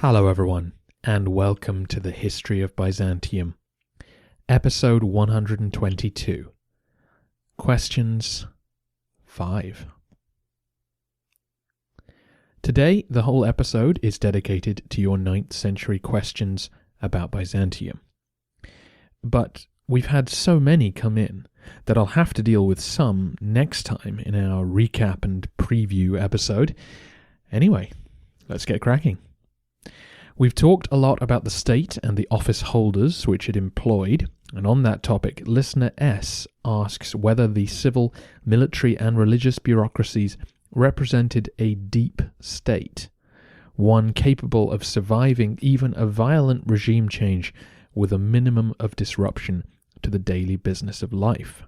Hello everyone, and welcome to the History of Byzantium, episode 122, Questions 5. Today, the whole episode is dedicated to your 9th century questions about Byzantium. But we've had so many come in that I'll have to deal with some next time in our recap and preview episode. Anyway, let's get cracking. We've talked a lot about the state and the office holders which it employed, and on that topic, listener S asks whether the civil, military and religious bureaucracies represented a deep state, one capable of surviving even a violent regime change with a minimum of disruption to the daily business of life.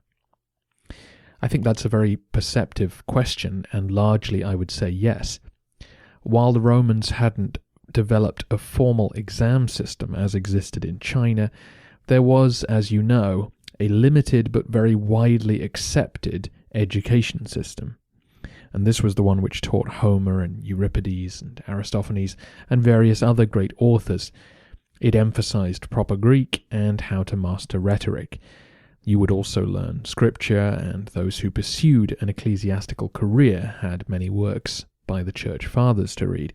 I think that's a very perceptive question, and largely I would say yes. While the Romans hadn't developed a formal exam system as existed in China, there was, as you know, a limited but very widely accepted education system. And this was the one which taught Homer and Euripides and Aristophanes and various other great authors. It emphasized proper Greek and how to master rhetoric. You would also learn scripture, and those who pursued an ecclesiastical career had many works by the Church Fathers to read.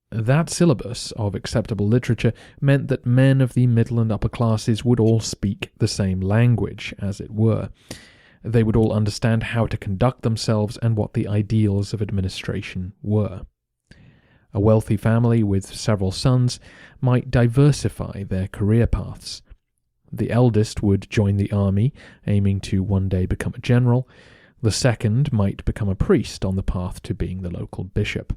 That syllabus of acceptable literature meant that men of the middle and upper classes would all speak the same language, as it were. They would all understand how to conduct themselves and what the ideals of administration were. A wealthy family with several sons might diversify their career paths. The eldest would join the army, aiming to one day become a general. The second might become a priest on the path to being the local bishop.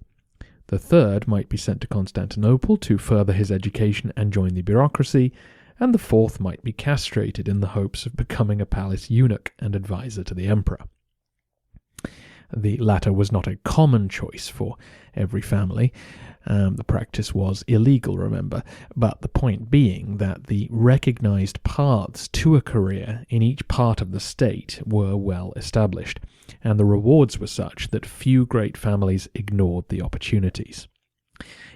The third might be sent to Constantinople to further his education and join the bureaucracy, and the fourth might be castrated in the hopes of becoming a palace eunuch and advisor to the emperor. The latter was not a common choice for every family. The practice was illegal, remember, but the point being that the recognized paths to a career in each part of the state were well established, and the rewards were such that few great families ignored the opportunities.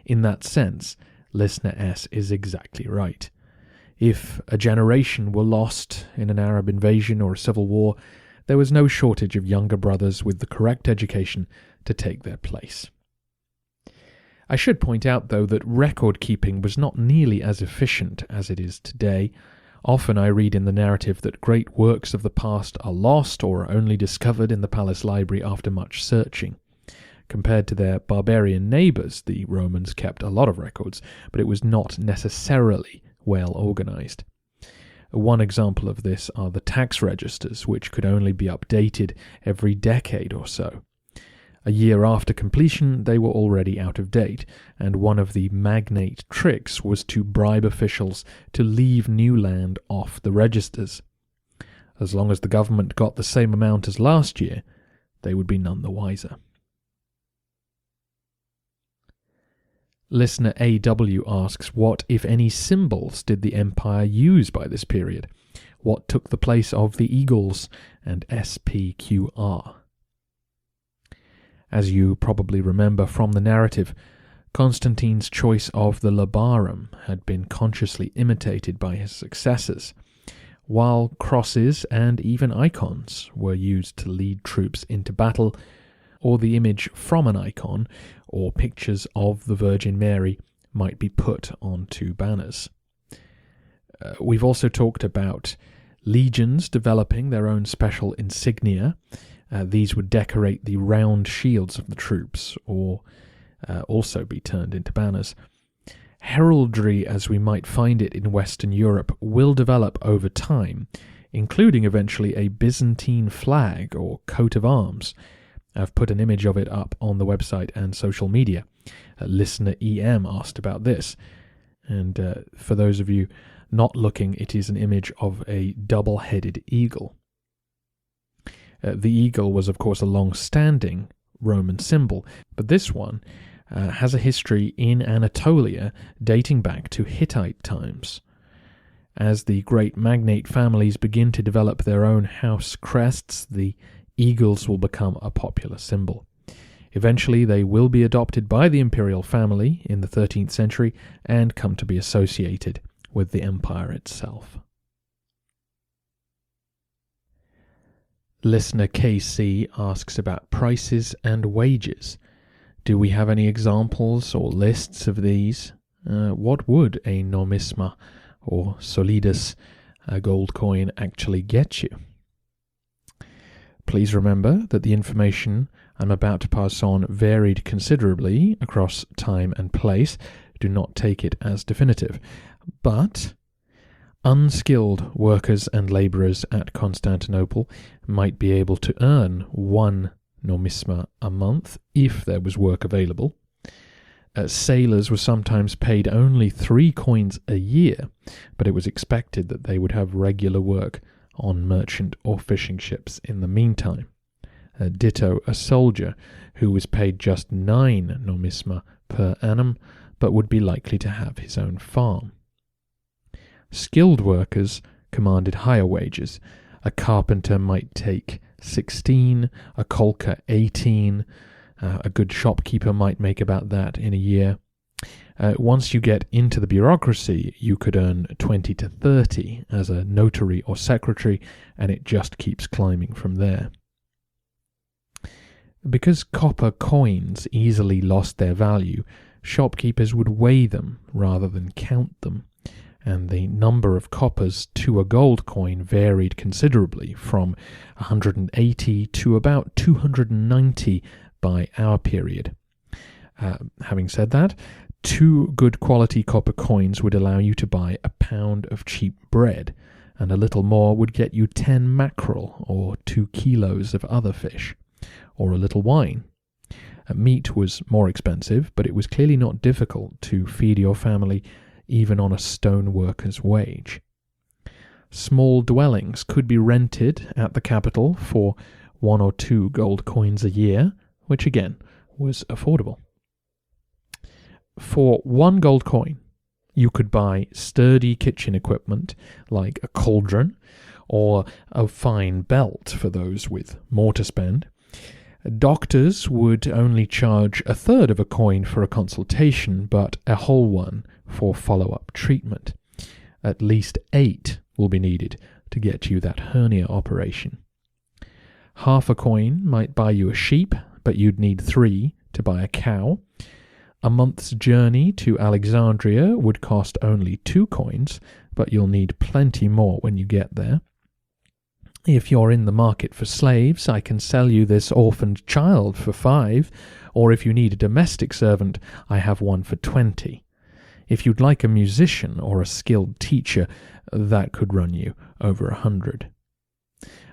In that sense, listener S is exactly right. If a generation were lost in an Arab invasion or a civil war, there was no shortage of younger brothers with the correct education to take their place. I should point out, though, that record-keeping was not nearly as efficient as it is today. Often I read in the narrative that great works of the past are lost or are only discovered in the palace library after much searching. Compared to their barbarian neighbours, the Romans kept a lot of records, but it was not necessarily well organised. One example of this are the tax registers, which could only be updated every decade or so. A year after completion, they were already out of date, and one of the magnate tricks was to bribe officials to leave new land off the registers. As long as the government got the same amount as last year, they would be none the wiser. Listener AW asks, what, if any, symbols did the empire use by this period? What took the place of the eagles and SPQR? As you probably remember from the narrative, Constantine's choice of the labarum had been consciously imitated by his successors, while crosses and even icons were used to lead troops into battle, or the image from an icon or pictures of the Virgin Mary might be put onto banners. We've also talked about legions developing their own special insignia. These would decorate the round shields of the troops, or also be turned into banners. Heraldry, as we might find it in Western Europe, will develop over time, including eventually a Byzantine flag or coat of arms. I've put an image of it up on the website and social media. Listener EM asked about this, and for those of you not looking, it is an image of a double-headed eagle. The eagle was, of course, a long-standing Roman symbol, but this one has a history in Anatolia dating back to Hittite times. As the great magnate families begin to develop their own house crests, the eagles will become a popular symbol. Eventually, they will be adopted by the imperial family in the 13th century and come to be associated with the empire itself. Listener KC asks about prices and wages. Do we have any examples or lists of these? What would a nomisma or solidus, a gold coin, actually get you? Please remember that the information I'm about to pass on varied considerably across time and place. Do not take it as definitive. But unskilled workers and labourers at Constantinople might be able to earn 1 nomisma a month if there was work available. Sailors were sometimes paid only 3 coins a year, but it was expected that they would have regular work on merchant or fishing ships in the meantime. Ditto a soldier who was paid just 9 nomisma per annum, but would be likely to have his own farm. Skilled workers commanded higher wages. A carpenter might take 16, a caulker 18, a good shopkeeper might make about that in a year. Once you get into the bureaucracy, you could earn 20 to 30 as a notary or secretary, and it just keeps climbing from there. Because copper coins easily lost their value, shopkeepers would weigh them rather than count them, and the number of coppers to a gold coin varied considerably, from 180 to about 290 by our period. Having said that, 2 good quality copper coins would allow you to buy a pound of cheap bread, and a little more would get you 10 mackerel or 2 kilos of other fish, or a little wine. Meat was more expensive, but it was clearly not difficult to feed your family even on a stone worker's wage. Small dwellings could be rented at the capital for 1 or 2 gold coins a year, which again was affordable. For 1 gold coin, you could buy sturdy kitchen equipment like a cauldron or a fine belt for those with more to spend. Doctors would only charge 1/3 of a coin for a consultation, but a whole one for follow-up treatment. At least 8 will be needed to get you that hernia operation. Half a coin might buy you a sheep, but you'd need 3 to buy a cow. A month's journey to Alexandria would cost only 2 coins, but you'll need plenty more when you get there. If you're in the market for slaves, I can sell you this orphaned child for 5, or if you need a domestic servant, I have one for 20. If you'd like a musician or a skilled teacher, that could run you over 100.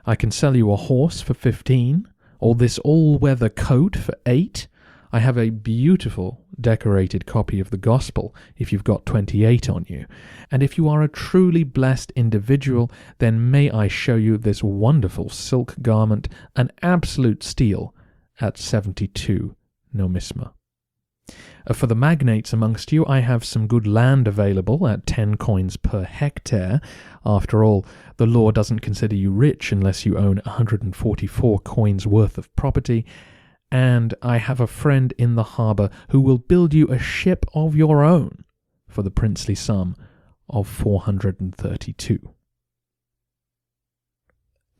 I can sell you a horse for 15, or this all-weather coat for 8. I have a beautiful decorated copy of the Gospel if you've got 28 on you. And if you are a truly blessed individual, then may I show you this wonderful silk garment, an absolute steal, at 72 nomisma. For the magnates amongst you, I have some good land available at 10 coins per hectare. After all, the law doesn't consider you rich unless you own 144 coins worth of property. And I have a friend in the harbour who will build you a ship of your own for the princely sum of 432.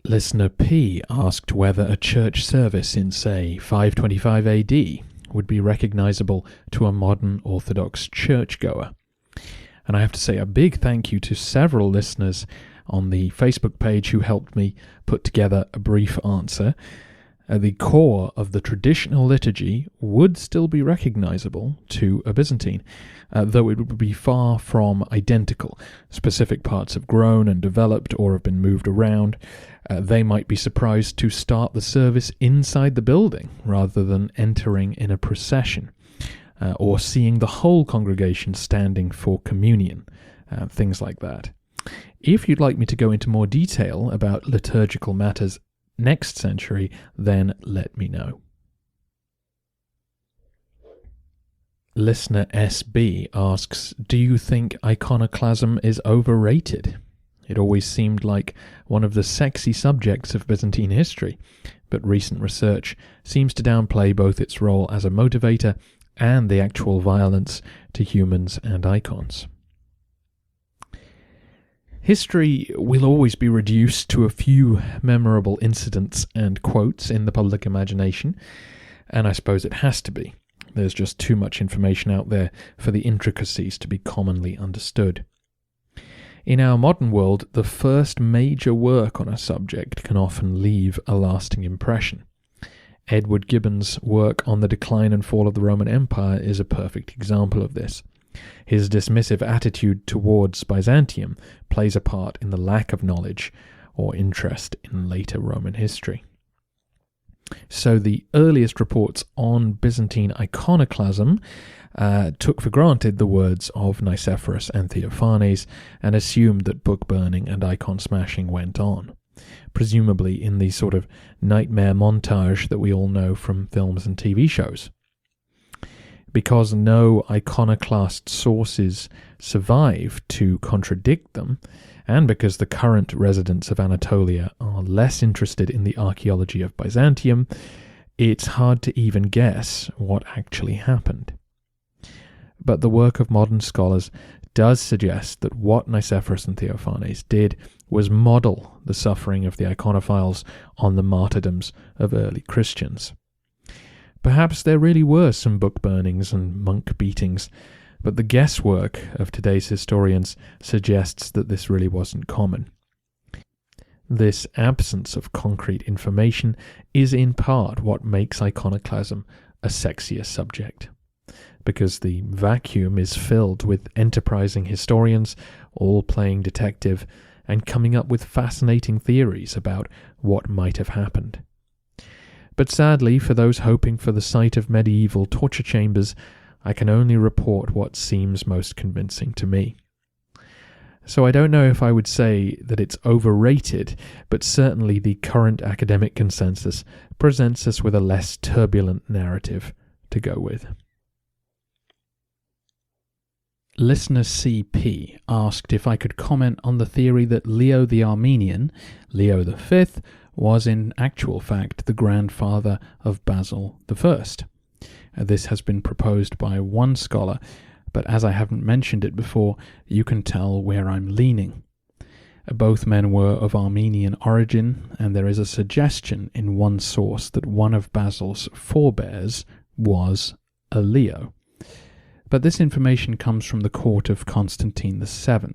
Listener P asked whether a church service in, say, 525 AD would be recognisable to a modern Orthodox churchgoer. And I have to say a big thank you to several listeners on the Facebook page who helped me put together a brief answer. The core of the traditional liturgy would still be recognisable to a Byzantine, though it would be far from identical. Specific parts have grown and developed or have been moved around. They might be surprised to start the service inside the building rather than entering in a procession, or seeing the whole congregation standing for communion, things like that. If you'd like me to go into more detail about liturgical matters next century, then let me know. Listener SB asks, do you think iconoclasm is overrated? It always seemed like one of the sexy subjects of Byzantine history, but recent research seems to downplay both its role as a motivator and the actual violence to humans and icons. History will always be reduced to a few memorable incidents and quotes in the public imagination, and I suppose it has to be. There's just too much information out there for the intricacies to be commonly understood. In our modern world, the first major work on a subject can often leave a lasting impression. Edward Gibbon's work on the decline and fall of the Roman Empire is a perfect example of this. His dismissive attitude towards Byzantium plays a part in the lack of knowledge or interest in later Roman history. So the earliest reports on Byzantine iconoclasm took for granted the words of Nicephorus and Theophanes and assumed that book burning and icon smashing went on, presumably in the sort of nightmare montage that we all know from films and TV shows. Because no iconoclast sources survive to contradict them, and because the current residents of Anatolia are less interested in the archaeology of Byzantium, it's hard to even guess what actually happened. But the work of modern scholars does suggest that what Nicephorus and Theophanes did was model the suffering of the iconophiles on the martyrdoms of early Christians. Perhaps there really were some book burnings and monk beatings, but the guesswork of today's historians suggests that this really wasn't common. This absence of concrete information is in part what makes iconoclasm a sexier subject, because the vacuum is filled with enterprising historians, all playing detective and coming up with fascinating theories about what might have happened. But sadly, for those hoping for the sight of medieval torture chambers, I can only report what seems most convincing to me. So I don't know if I would say that it's overrated, but certainly the current academic consensus presents us with a less turbulent narrative to go with. Listener CP asked if I could comment on the theory that Leo the Armenian, Leo V, was in actual fact the grandfather of Basil I. This has been proposed by one scholar, but as I haven't mentioned it before, you can tell where I'm leaning. Both men were of Armenian origin, and there is a suggestion in one source that one of Basil's forebears was a Leo. But this information comes from the court of Constantine VII,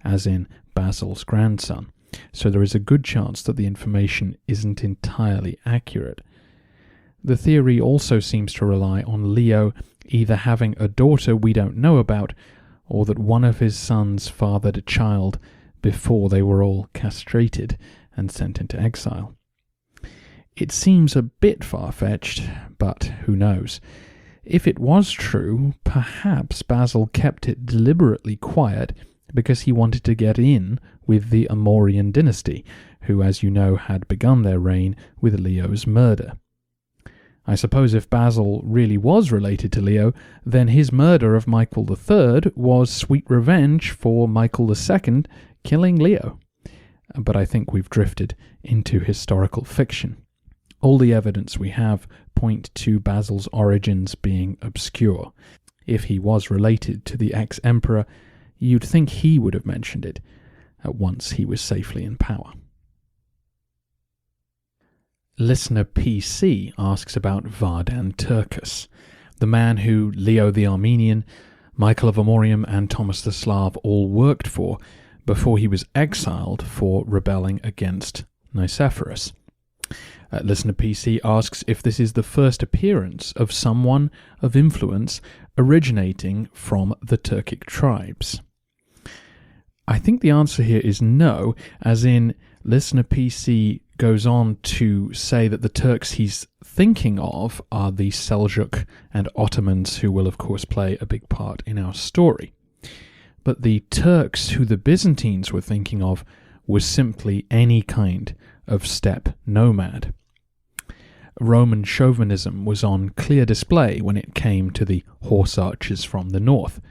as in Basil's grandson, so there is a good chance that the information isn't entirely accurate. The theory also seems to rely on Leo either having a daughter we don't know about, or that one of his sons fathered a child before they were all castrated and sent into exile. It seems a bit far-fetched, but who knows? If it was true, perhaps Basil kept it deliberately quiet because he wanted to get in with the Amorian dynasty, who, as you know, had begun their reign with Leo's murder. I suppose if Basil really was related to Leo, then his murder of Michael III was sweet revenge for Michael II killing Leo. But I think we've drifted into historical fiction. All the evidence we have point to Basil's origins being obscure. If he was related to the ex-emperor, you'd think he would have mentioned it once he was safely in power. Listener PC asks about Vardan Turcus, the man who Leo the Armenian, Michael of Amorium and Thomas the Slav all worked for before he was exiled for rebelling against Nicephorus. Listener PC asks if this is the first appearance of someone of influence originating from the Turkic tribes. I think the answer here is no, as in Listener PC goes on to say that the Turks he's thinking of are the Seljuk and Ottomans, who will of course play a big part in our story. But the Turks who the Byzantines were thinking of was simply any kind of steppe nomad. Roman chauvinism was on clear display when it came to the horse archers from the north.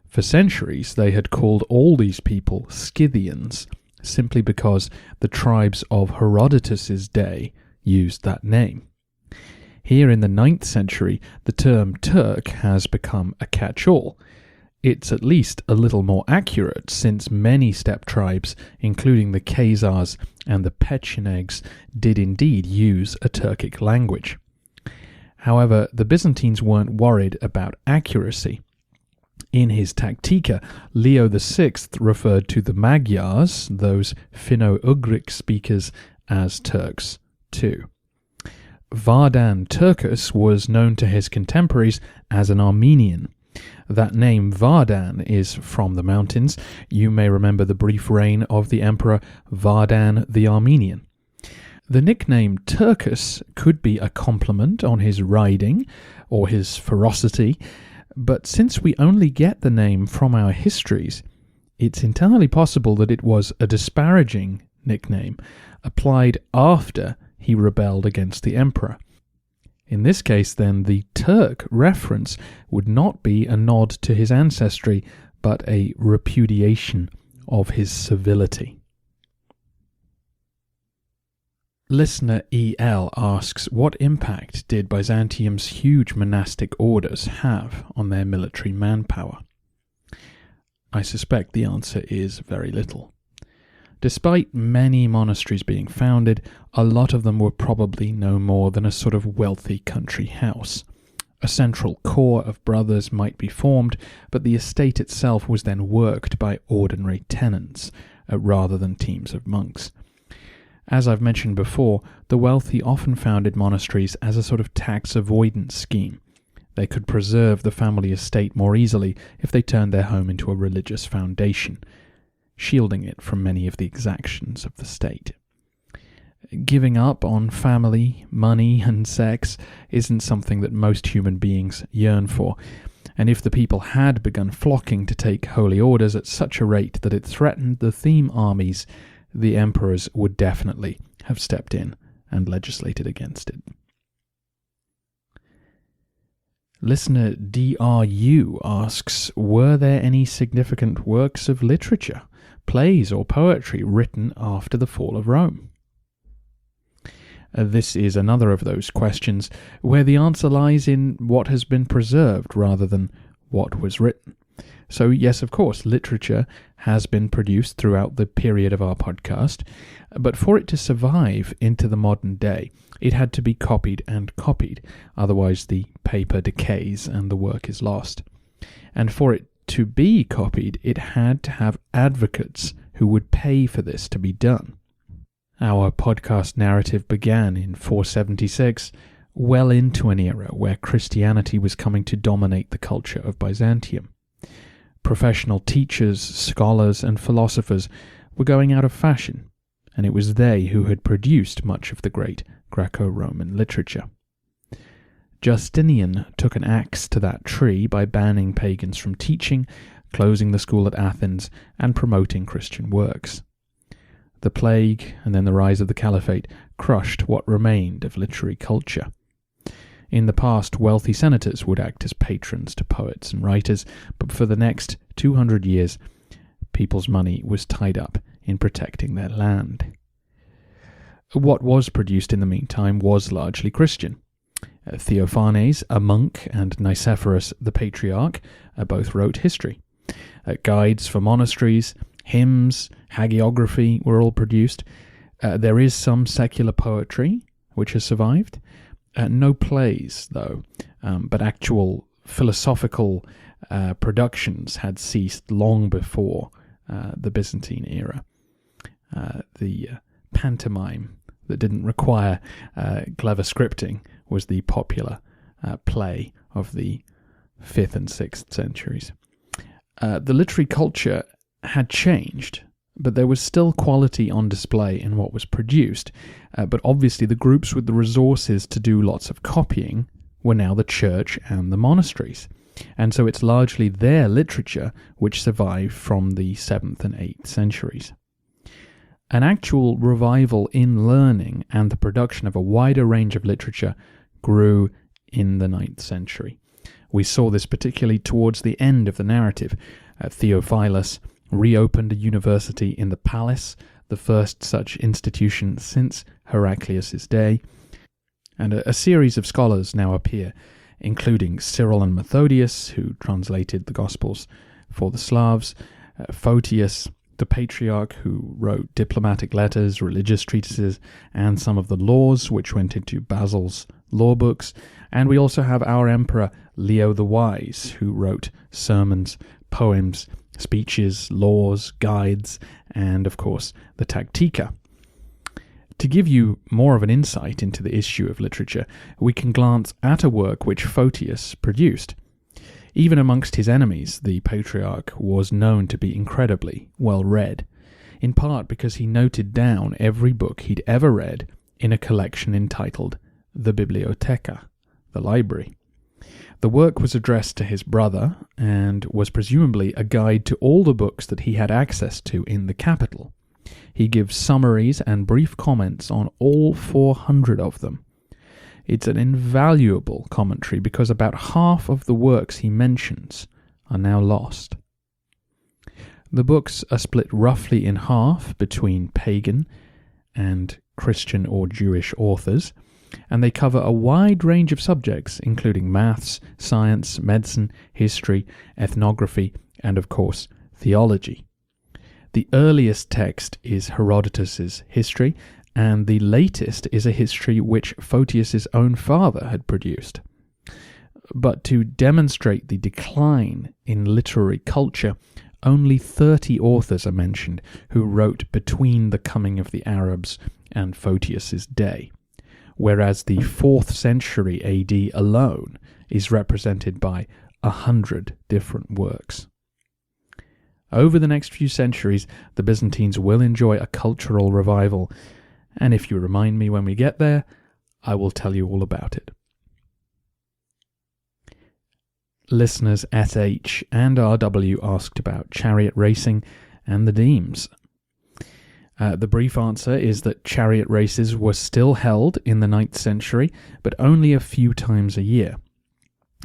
For centuries they had called all these people Scythians, simply because the tribes of Herodotus's day used that name. Here in the 9th century, the term Turk has become a catch-all. It's at least a little more accurate, since many steppe tribes, including the Khazars and the Pechenegs, did indeed use a Turkic language. However, the Byzantines weren't worried about accuracy. In his Tactica, Leo VI referred to the Magyars, those Finno-Ugric speakers, as Turks too. Vardan Turcus was known to his contemporaries as an Armenian. That name Vardan is from the mountains. You may remember the brief reign of the emperor Vardan the Armenian. The nickname Turcus could be a compliment on his riding or his ferocity, but since we only get the name from our histories, it's entirely possible that it was a disparaging nickname applied after he rebelled against the emperor. In this case, then, the Turk reference would not be a nod to his ancestry, but a repudiation of his civility. Listener EL asks, what impact did Byzantium's huge monastic orders have on their military manpower? I suspect the answer is very little. Despite many monasteries being founded, a lot of them were probably no more than a sort of wealthy country house. A central core of brothers might be formed, but the estate itself was then worked by ordinary tenants, rather than teams of monks. As I've mentioned before, the wealthy often founded monasteries as a sort of tax avoidance scheme. They could preserve the family estate more easily if they turned their home into a religious foundation, shielding it from many of the exactions of the state. Giving up on family, money, and sex isn't something that most human beings yearn for, and if the people had begun flocking to take holy orders at such a rate that it threatened the theme armies, the emperors would definitely have stepped in and legislated against it. Listener DRU asks, were there any significant works of literature, plays or poetry written after the fall of Rome? This is another of those questions where the answer lies in what has been preserved rather than what was written. So yes, of course, literature has been produced throughout the period of our podcast, but for it to survive into the modern day, it had to be copied and copied, otherwise the paper decays and the work is lost. And for it to be copied, it had to have advocates who would pay for this to be done. Our podcast narrative began in 476, well into an era where Christianity was coming to dominate the culture of Byzantium. Professional teachers, scholars, and philosophers were going out of fashion, and it was they who had produced much of the great Greco-Roman literature. Justinian took an axe to that tree by banning pagans from teaching, closing the school at Athens, and promoting Christian works. The plague, and then the rise of the Caliphate, crushed what remained of literary culture. In the past, wealthy senators would act as patrons to poets and writers, but for the next 200 years, people's money was tied up in protecting their land. What was produced in the meantime was largely Christian. Theophanes, a monk, and Nicephorus, the patriarch, both wrote history. Guides for monasteries, hymns, hagiography were all produced. There is some secular poetry which has survived. No plays, though, but actual philosophical productions had ceased long before the Byzantine era. The pantomime that didn't require clever scripting was the popular play of the 5th and 6th centuries. The literary culture had changed, but there was still quality on display in what was produced. But obviously the groups with the resources to do lots of copying were now the church and the monasteries. And so it's largely their literature which survived from the 7th and 8th centuries. An actual revival in learning and the production of a wider range of literature grew in the 9th century. We saw this particularly towards the end of the narrative. Theophilus reopened a university in the palace, the first such institution since Heraclius' day. and a series of scholars now appear, including Cyril and Methodius, who translated the Gospels for the Slavs, Photius, the Patriarch, who wrote diplomatic letters, religious treatises, and some of the laws which went into Basil's law books, and we also have our Emperor Leo the Wise, who wrote sermons, poems, speeches, laws, guides, and of course the Tactica. To give you more of an insight into the issue of literature, we can glance at a work which Photius produced. Even amongst his enemies, the Patriarch was known to be incredibly well read, in part because he noted down every book he'd ever read in a collection entitled the Bibliotheca, the library. The work was addressed to his brother and was presumably a guide to all the books that he had access to in the capital. He gives summaries and brief comments on all 400 of them. It's an invaluable commentary because about half of the works he mentions are now lost. The books are split roughly in half between pagan and Christian or Jewish authors, and they cover a wide range of subjects, including maths, science, medicine, history, ethnography, and of course, theology. The earliest text is Herodotus's history, and the latest is a history which Photius's own father had produced. But to demonstrate the decline in literary culture, only 30 authors are mentioned who wrote between the coming of the Arabs and Photius's day, whereas the 4th century AD alone is represented by 100 different works. Over the next few centuries, the Byzantines will enjoy a cultural revival, and if you remind me when we get there, I will tell you all about it. Listeners SH and RW asked about chariot racing and the Demes. The brief answer is that chariot races were still held in the 9th century, but only a few times a year.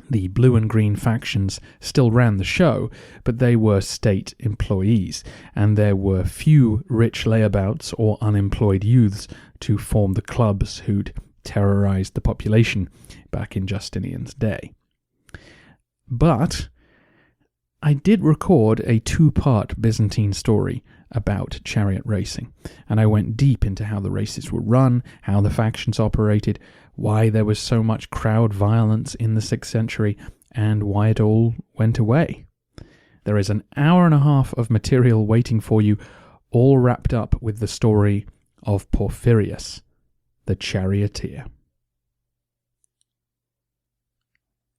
The blue and green factions still ran the show, but they were state employees, and there were few rich layabouts or unemployed youths to form the clubs who'd terrorized the population back in Justinian's day. But I did record a 2-part Byzantine story about chariot racing, and I went deep into how the races were run, how the factions operated, why there was so much crowd violence in the 6th century, and why it all went away. There is an hour and a half of material waiting for you, all wrapped up with the story of Porphyrius, the charioteer.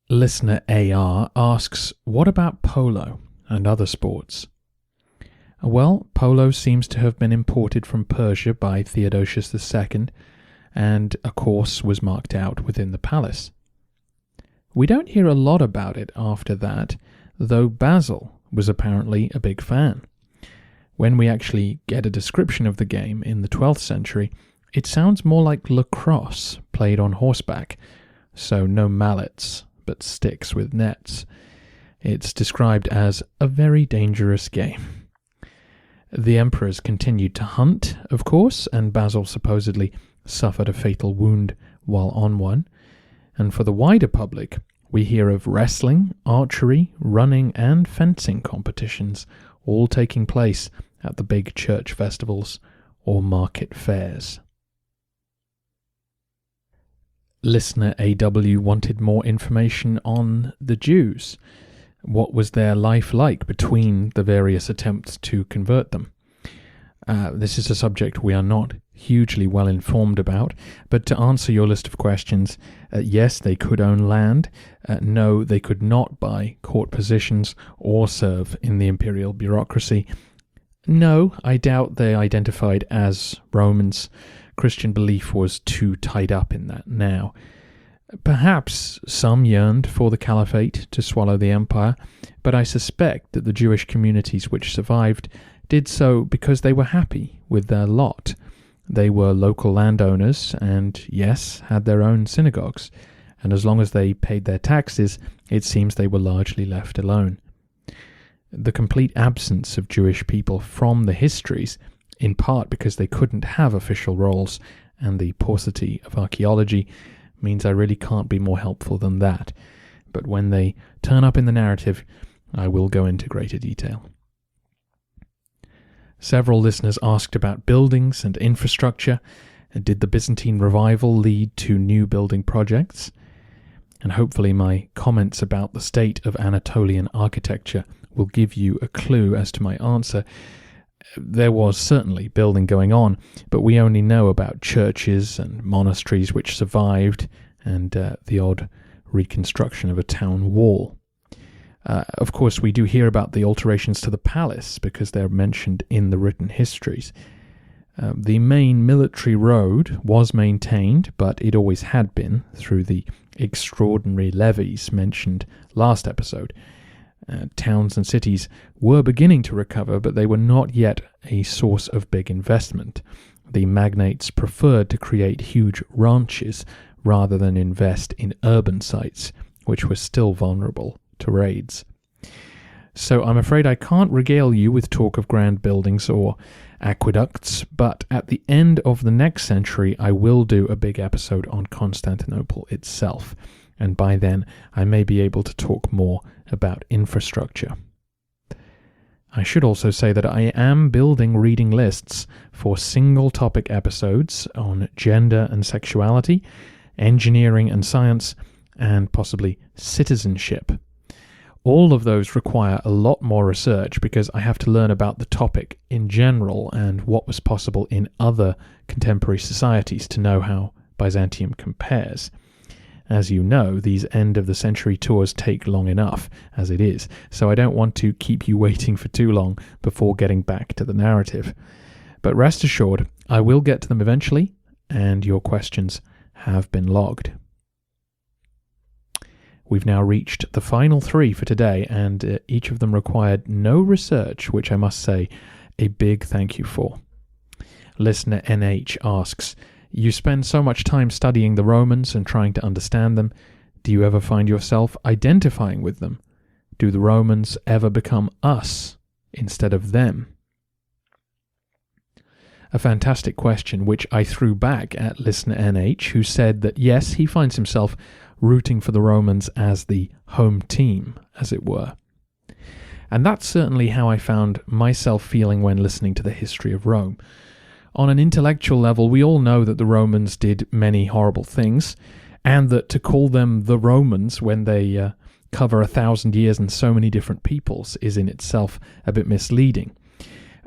Listener AR asks, what about polo and other sports? Well, polo seems to have been imported from Persia by Theodosius II, and a course was marked out within the palace. We don't hear a lot about it after that, though Basil was apparently a big fan. When we actually get a description of the game in the 12th century, it sounds more like lacrosse played on horseback, so no mallets, but sticks with nets. It's described as a very dangerous game. The emperors continued to hunt, of course, and Basil supposedly suffered a fatal wound while on one. And for the wider public, we hear of wrestling, archery, running, and fencing competitions, all taking place at the big church festivals or market fairs. Listener AW wanted more information on the Jews. What was their life like between the various attempts to convert them? This is a subject we are not hugely well informed about, but to answer your list of questions, yes, they could own land. No, they could not buy court positions or serve in the imperial bureaucracy. No, I doubt they identified as Romans. Christian belief was too tied up in that now. Perhaps some yearned for the caliphate to swallow the empire, but I suspect that the Jewish communities which survived did so because they were happy with their lot. They were local landowners and, yes, had their own synagogues, and as long as they paid their taxes, it seems they were largely left alone. The complete absence of Jewish people from the histories, in part because they couldn't have official roles, and the paucity of archaeology, means I really can't be more helpful than that. But when they turn up in the narrative, I will go into greater detail. Several listeners asked about buildings and infrastructure. Did the Byzantine revival lead to new building projects? And hopefully my comments about the state of Anatolian architecture will give you a clue as to my answer. There was certainly building going on, but we only know about churches and monasteries which survived, and the odd reconstruction of a town wall. Of course, we do hear about the alterations to the palace because they're mentioned in the written histories. The main military road was maintained, but it always had been, through the extraordinary levies mentioned last episode. Towns and cities were beginning to recover, but they were not yet a source of big investment. The magnates preferred to create huge ranches rather than invest in urban sites, which were still vulnerable to raids. So I'm afraid I can't regale you with talk of grand buildings or aqueducts, but at the end of the next century I will do a big episode on Constantinople itself, and by then I may be able to talk more about infrastructure. I should also say that I am building reading lists for single topic episodes on gender and sexuality, engineering and science, and possibly citizenship. All of those require a lot more research because I have to learn about the topic in general and what was possible in other contemporary societies to know how Byzantium compares. As you know, these end-of-the-century tours take long enough as it is, so I don't want to keep you waiting for too long before getting back to the narrative. But rest assured, I will get to them eventually, and your questions have been logged. We've now reached the final 3 for today, and each of them required no research, which I must say a big thank you for. Listener NH asks, you spend so much time studying the Romans and trying to understand them. Do you ever find yourself identifying with them? Do the Romans ever become us instead of them? A fantastic question, which I threw back at listener NH, who said that yes, he finds himself rooting for the Romans as the home team, as it were. And that's certainly how I found myself feeling when listening to the history of Rome. On an intellectual level, we all know that the Romans did many horrible things, and that to call them the Romans when they cover 1,000 years and so many different peoples is in itself a bit misleading.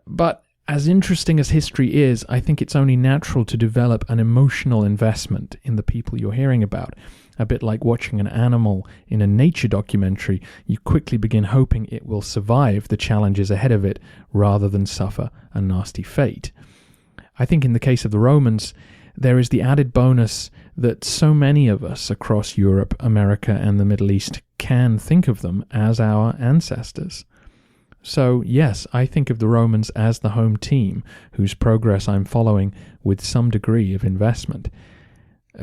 But as interesting as history is, I think it's only natural to develop an emotional investment in the people you're hearing about. A bit like watching an animal in a nature documentary, you quickly begin hoping it will survive the challenges ahead of it rather than suffer a nasty fate. I think in the case of the Romans, there is the added bonus that so many of us across Europe, America, and the Middle East can think of them as our ancestors. So, yes, I think of the Romans as the home team, whose progress I'm following with some degree of investment.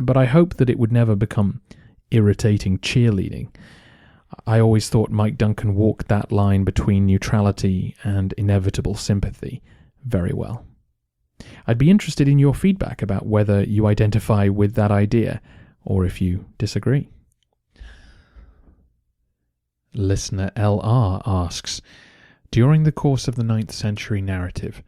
But I hope that it would never become irritating cheerleading. I always thought Mike Duncan walked that line between neutrality and inevitable sympathy very well. I'd be interested in your feedback about whether you identify with that idea, or if you disagree. Listener LR asks, during the course of the 9th century narrative,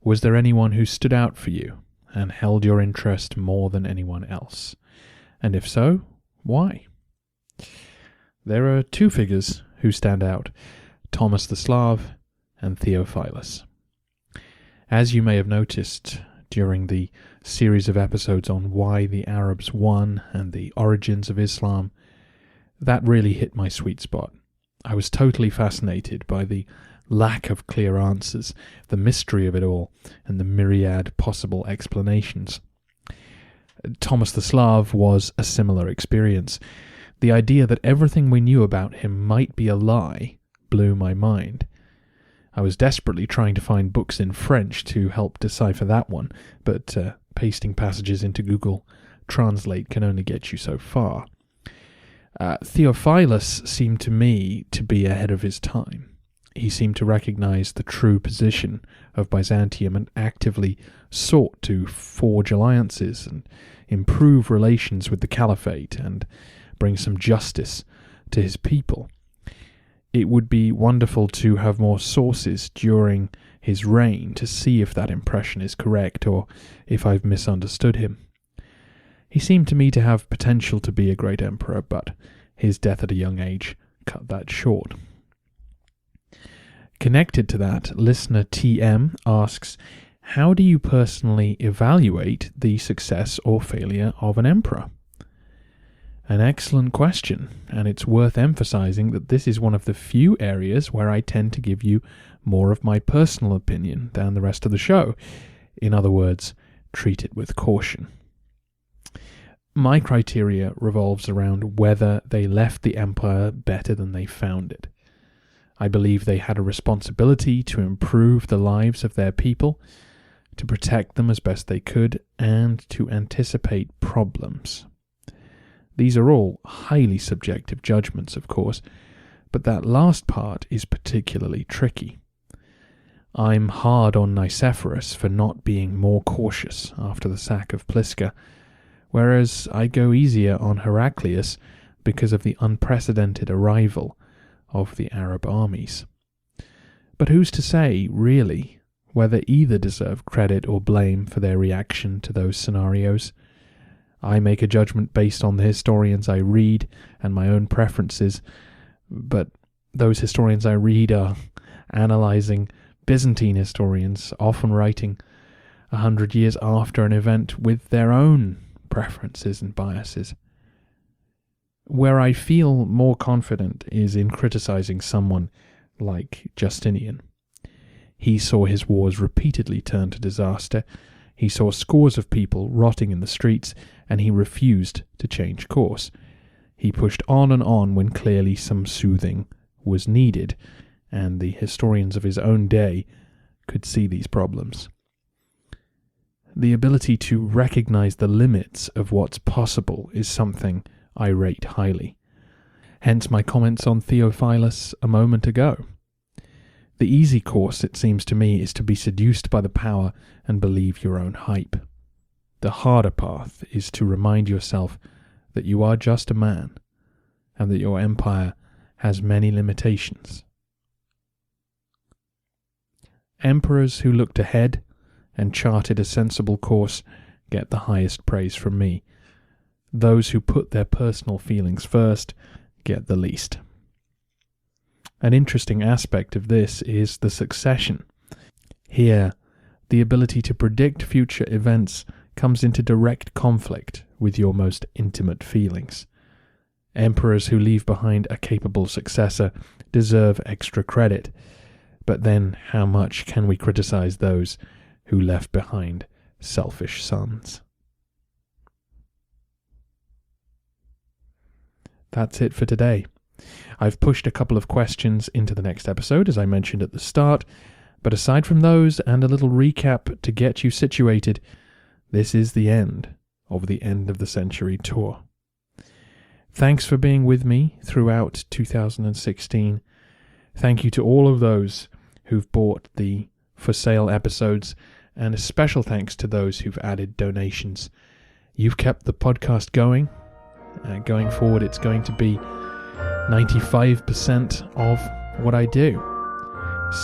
was there anyone who stood out for you and held your interest more than anyone else? And if so, why? There are 2 figures who stand out, Thomas the Slav and Theophilus. As you may have noticed during the series of episodes on why the Arabs won and the origins of Islam, that really hit my sweet spot. I was totally fascinated by the lack of clear answers, the mystery of it all, and the myriad possible explanations. Thomas the Slav was a similar experience. The idea that everything we knew about him might be a lie blew my mind. I was desperately trying to find books in French to help decipher that one, but pasting passages into Google Translate can only get you so far. Theophilus seemed to me to be ahead of his time. He seemed to recognize the true position of Byzantium and actively sought to forge alliances and improve relations with the Caliphate and bring some justice to his people. It would be wonderful to have more sources during his reign to see if that impression is correct or if I've misunderstood him. He seemed to me to have potential to be a great emperor, but his death at a young age cut that short. Connected to that, listener TM asks, how do you personally evaluate the success or failure of an emperor? An excellent question, and it's worth emphasizing that this is one of the few areas where I tend to give you more of my personal opinion than the rest of the show. In other words, treat it with caution. My criteria revolves around whether they left the empire better than they found it. I believe they had a responsibility to improve the lives of their people, to protect them as best they could, and to anticipate problems. These are all highly subjective judgments, of course, but that last part is particularly tricky. I'm hard on Nicephorus for not being more cautious after the sack of Pliska, whereas I go easier on Heraclius because of the unprecedented arrival of the Arab armies. But who's to say, really, whether either deserve credit or blame for their reaction to those scenarios? I make a judgment based on the historians I read and my own preferences, but those historians I read are analysing Byzantine historians, often writing 100 years after an event with their own preferences and biases. Where I feel more confident is in criticising someone like Justinian. He saw his wars repeatedly turn to disaster. He saw scores of people rotting in the streets, and he refused to change course. He pushed on and on when clearly some soothing was needed, and the historians of his own day could see these problems. The ability to recognize the limits of what's possible is something I rate highly. Hence my comments on Theophilus a moment ago. The easy course, it seems to me, is to be seduced by the power and believe your own hype. The harder path is to remind yourself that you are just a man and that your empire has many limitations. Emperors who looked ahead and charted a sensible course get the highest praise from me. Those who put their personal feelings first get the least. An interesting aspect of this is the succession. Here, the ability to predict future events comes into direct conflict with your most intimate feelings. Emperors who leave behind a capable successor deserve extra credit, but then how much can we criticize those who left behind selfish sons? That's it for today. I've pushed a couple of questions into the next episode, as I mentioned at the start, but aside from those and a little recap to get you situated, this is the end of the Century tour. Thanks for being with me throughout 2016. Thank you to all of those who've bought the for sale episodes, and a special thanks to those who've added donations. You've kept the podcast going. Going forward, it's going to be 95% of what I do.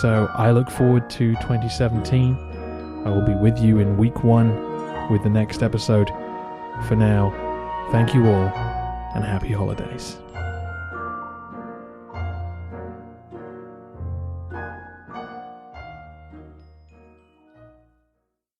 So I look forward to 2017. I will be with you in week 1 with the next episode. For now, thank you all and happy holidays.